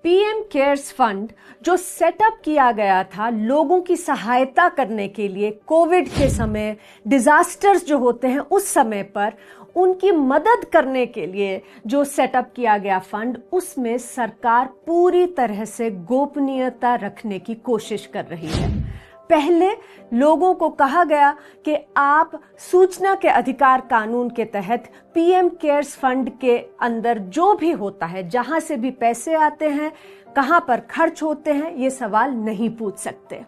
PM cares fund जो setup किया गया था लोगों की सहायता करने के लिए, कोविड के समय, डिजास्टर्स जो होते हैं उस समय पर उनकी मदद करने के लिए जो सेटअप किया गया फंड, उसमें सरकार पूरी तरह से गोपनीयता रखने की कोशिश कर रही है। पहले लोगों को कहा गया कि आप सूचना के अधिकार कानून के तहत पीएम केयर्स फंड के अंदर जो भी होता है, जहां से भी पैसे आते हैं, कहां पर खर्च होते हैं, ये सवाल नहीं पूछ सकते।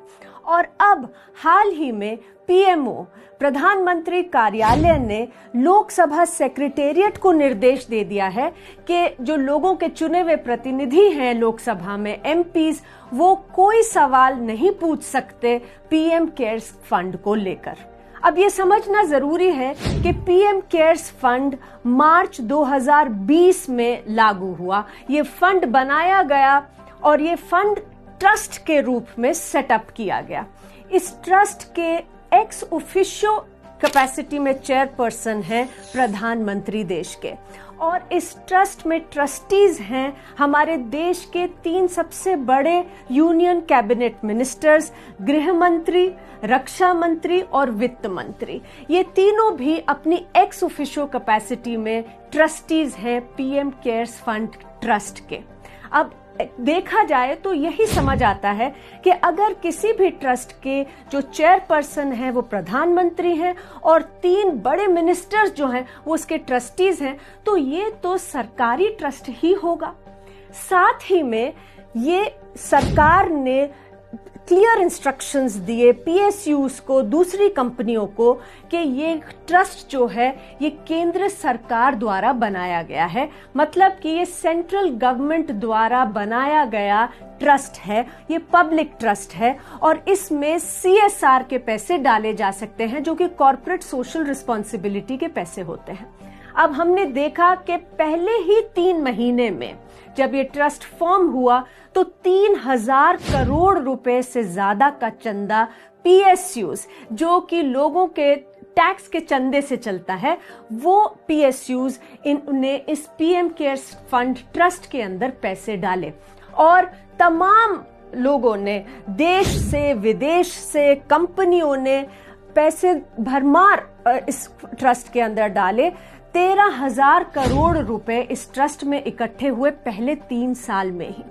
और अब हाल ही में पीएमओ प्रधानमंत्री कार्यालय ने लोकसभा सेक्रेटेरिएट को निर्देश दे दिया है कि जो लोगों के चुने हुए प्रतिनिधि हैं लोकसभा में, एमपीज, वो कोई सवाल नहीं पूछ सकते पीएम केयर्स फंड को लेकर। अब ये समझना जरूरी है कि पीएम केयर्स फंड मार्च 2020 में लागू हुआ। ये फंड बनाया गया और ये फंड ट्रस्ट के रूप में सेटअप किया गया। इस ट्रस्ट के एक्स ऑफिशियो कैपेसिटी में चेयरपर्सन हैं प्रधानमंत्री देश के, और इस ट्रस्ट में ट्रस्टीज हैं हमारे देश के 3 सबसे बड़े यूनियन कैबिनेट मिनिस्टर्स, गृह मंत्री, रक्षा मंत्री और वित्त मंत्री। ये तीनों भी अपनी एक्स ऑफिशियो कैपेसिटी में ट्रस्टीज हैं पीएम केयर्स फंड ट्रस्ट के। अब देखा जाए तो यही समझ आता है कि अगर किसी भी ट्रस्ट के जो चेयरपर्सन है वो प्रधानमंत्री हैं और 3 बड़े मिनिस्टर्स जो हैं वो उसके ट्रस्टीज हैं, तो ये तो सरकारी ट्रस्ट ही होगा। साथ ही में ये सरकार ने क्लियर इंस्ट्रक्शंस दिए पीएसयूज को, दूसरी कंपनियों को, कि ये ट्रस्ट जो है ये केंद्र सरकार द्वारा बनाया गया है, मतलब कि ये सेंट्रल गवर्नमेंट द्वारा बनाया गया ट्रस्ट है, ये पब्लिक ट्रस्ट है और इसमें सीएसआर के पैसे डाले जा सकते हैं जो कि कॉर्पोरेट सोशल रिस्पॉन्सिबिलिटी के पैसे होते हैं। अब हमने देखा कि पहले ही 3 महीने में जब ये ट्रस्ट फॉर्म हुआ तो 3000 करोड़ रुपए से ज्यादा का चंदा पीएसयूज, जो कि लोगों के टैक्स के चंदे से चलता है, वो पीएसयूज इन्होंने इस पीएम केयर्स फंड ट्रस्ट के अंदर पैसे डाले और तमाम लोगों ने, देश से विदेश से कंपनियों ने पैसे भरमार इस ट्रस्ट के अंदर डाले। 13,000 करोड़ रुपए इस ट्रस्ट में इकट्ठे हुए पहले 3 साल में ही।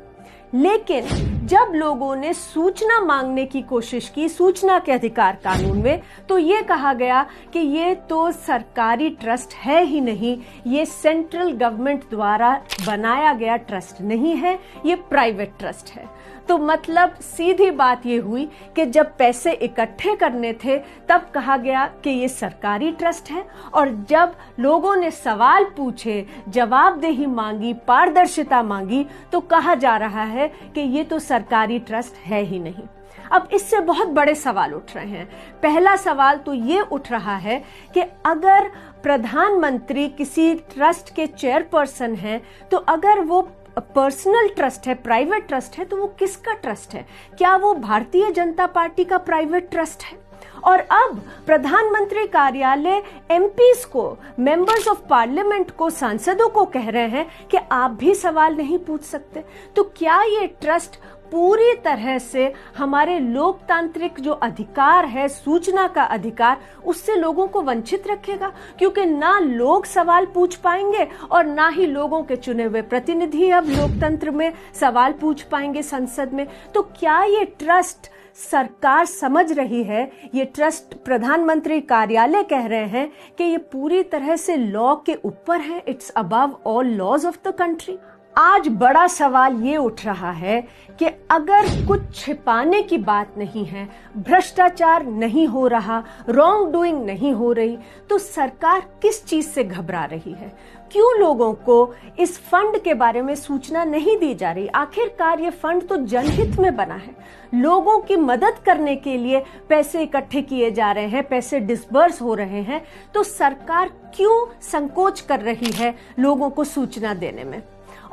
लेकिन जब लोगों ने सूचना मांगने की कोशिश की सूचना के अधिकार कानून में, तो ये कहा गया कि ये तो सरकारी ट्रस्ट है ही नहीं, ये सेंट्रल गवर्नमेंट द्वारा बनाया गया ट्रस्ट नहीं है, ये प्राइवेट ट्रस्ट है। तो मतलब सीधी बात ये हुई कि जब पैसे इकट्ठे करने थे तब कहा गया कि ये सरकारी ट्रस्ट है, और जब लोगों ने सवाल पूछे, जवाबदेही मांगी, पारदर्शिता मांगी, तो कहा जा रहा है कि ये तो सरकारी ट्रस्ट है ही नहीं। अब इससे बहुत बड़े सवाल उठ रहे हैं। पहला सवाल तो ये उठ रहा है कि अगर प्रधानमंत्री किसी ट्रस्ट के चेयरपर्सन हैं, तो अगर वो पर्सनल ट्रस्ट है, प्राइवेट ट्रस्ट है, तो वो किसका ट्रस्ट है? क्या वो भारतीय जनता पार्टी का प्राइवेट ट्रस्ट है? और अब प्रधानमंत्री कार्यालय एमपीज को, मेंबर्स ऑफ पार्लियामेंट को, सांसदों को कह रहे हैं कि आप भी सवाल नहीं पूछ सकते। तो क्या ये ट्रस्ट पूरी तरह से हमारे लोकतांत्रिक जो अधिकार है, सूचना का अधिकार, उससे लोगों को वंचित रखेगा? क्योंकि ना लोग सवाल पूछ पाएंगे और ना ही लोगों के चुने हुए प्रतिनिधि अब लोकतंत्र में सवाल पूछ पाएंगे संसद में। तो क्या ये ट्रस्ट सरकार समझ रही है, ये ट्रस्ट प्रधानमंत्री कार्यालय कह रहे हैं कि ये पूरी तरह से लॉ के ऊपर है, it's above all laws of the country? आज बड़ा सवाल ये उठ रहा है कि अगर कुछ छिपाने की बात नहीं है, भ्रष्टाचार नहीं हो रहा, रॉन्ग डूइंग नहीं हो रही, तो सरकार किस चीज से घबरा रही है? क्यों लोगों को इस फंड के बारे में सूचना नहीं दी जा रही? आखिरकार ये फंड तो जनहित में बना है, लोगों की मदद करने के लिए पैसे इकट्ठे किए जा रहे हैं, पैसे डिसबर्स हो रहे हैं, तो सरकार क्यों संकोच कर रही है लोगों को सूचना देने में?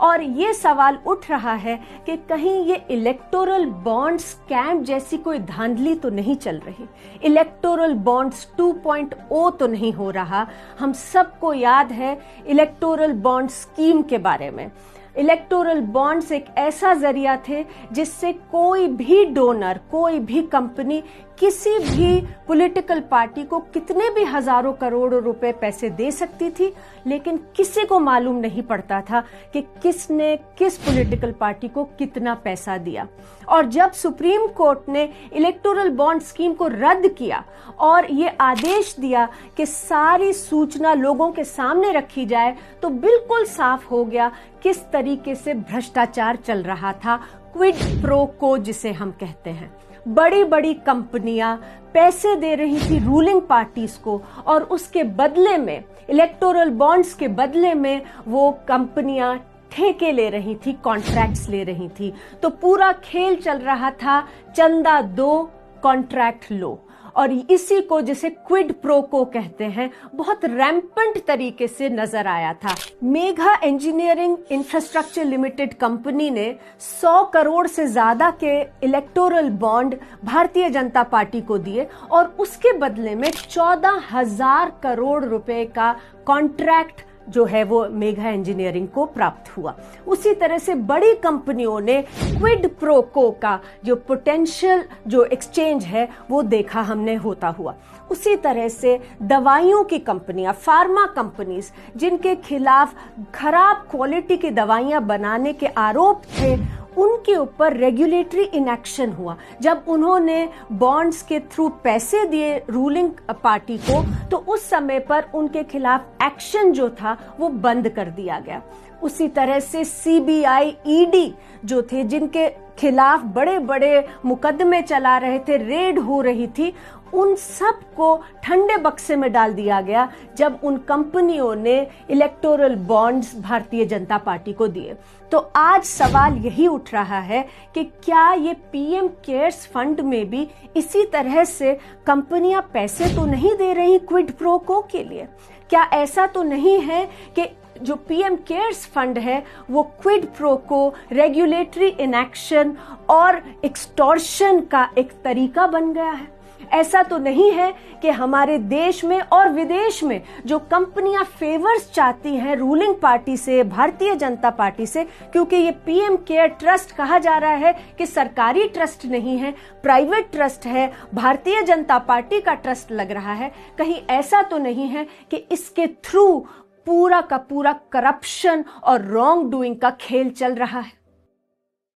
और ये सवाल उठ रहा है कि कहीं ये इलेक्टोरल बॉन्ड स्कैम जैसी कोई धांधली तो नहीं चल रही, इलेक्टोरल बॉन्ड्स 2.0 तो नहीं हो रहा। हम सबको याद है इलेक्टोरल बॉन्ड स्कीम के बारे में। इलेक्टोरल बॉन्ड्स एक ऐसा जरिया थे जिससे कोई भी डोनर, कोई भी कंपनी किसी भी पॉलिटिकल पार्टी को कितने भी हजारों करोड़ों रुपए पैसे दे सकती थी, लेकिन किसी को मालूम नहीं पड़ता था कि किसने किस पॉलिटिकल पार्टी को कितना पैसा दिया। और जब सुप्रीम कोर्ट ने इलेक्टोरल बॉन्ड स्कीम को रद्द किया और ये आदेश दिया कि सारी सूचना लोगों के सामने रखी जाए, तो बिल्कुल साफ हो गया किस तरीके से भ्रष्टाचार चल रहा था, क्विड प्रो को जिसे हम कहते हैं। बड़ी बड़ी कंपनियां पैसे दे रही थी रूलिंग पार्टीज को, और उसके बदले में, इलेक्टोरल बॉन्ड्स के बदले में, वो कंपनियां ठेके ले रही थी, कॉन्ट्रैक्ट्स ले रही थी। तो पूरा खेल चल रहा था चंदा दो कॉन्ट्रैक्ट लो, और इसी को जिसे क्विड प्रो को कहते हैं बहुत रैम्पेंट तरीके से नजर आया था। Megha engineering infrastructure limited company ने 100 करोड़ से ज्यादा के electoral bond Bharatiya Janata party को दिए, और उसके बदले में 14,000 करोड़ रुपए का कॉन्ट्रैक्ट जो है वो मेघा इंजीनियरिंग को प्राप्त हुआ। उसी तरह से बड़ी कंपनियों ने क्विड प्रो को का जो पोटेंशियल जो एक्सचेंज है वो देखा हमने होता हुआ। उसी तरह से दवाइयों की कंपनियां, फार्मा कंपनीज, जिनके खिलाफ खराब क्वालिटी की दवाइयां बनाने के आरोप थे, उनके ऊपर रेगुलेटरी इनएक्शन हुआ। जब उन्होंने बॉन्ड्स के थ्रू पैसे दिए रूलिंग पार्टी को, तो उस समय पर उनके खिलाफ एक्शन जो था वो बंद कर दिया गया। उसी तरह से सीबीआई, ईडी जो थे, जिनके खिलाफ बड़े बड़े मुकदमे चला रहे थे, रेड हो रही थी, उन सब को ठंडे बक्से में डाल दिया गया जब उन कंपनियों ने electoral bonds Bharatiya Janata party को दिए। तो आज सवाल यही उठ रहा है कि क्या ये पीएम केयर्स फंड में भी इसी तरह से कंपनियां पैसे तो नहीं दे रही क्विड प्रो को के लिए? क्या ऐसा तो नहीं है कि जो पीएम केयर्स फंड है वो क्विड प्रो को रेगुलेटरी इनएक्शन और एक्सटॉर्शन का एक तरीका बन गया है? ऐसा तो नहीं है कि हमारे देश में और विदेश में जो कंपनियां फेवर्स चाहती हैं रूलिंग पार्टी से, भारतीय जनता पार्टी से, क्योंकि ये पीएम केयर ट्रस्ट कहा जा रहा है कि सरकारी ट्रस्ट नहीं है, प्राइवेट ट्रस्ट है, भारतीय जनता पार्टी का ट्रस्ट लग रहा है, कहीं ऐसा तो नहीं है कि इसके थ्रू पूरा का पूरा करप्शन और रॉन्ग डूइंग का खेल चल रहा है?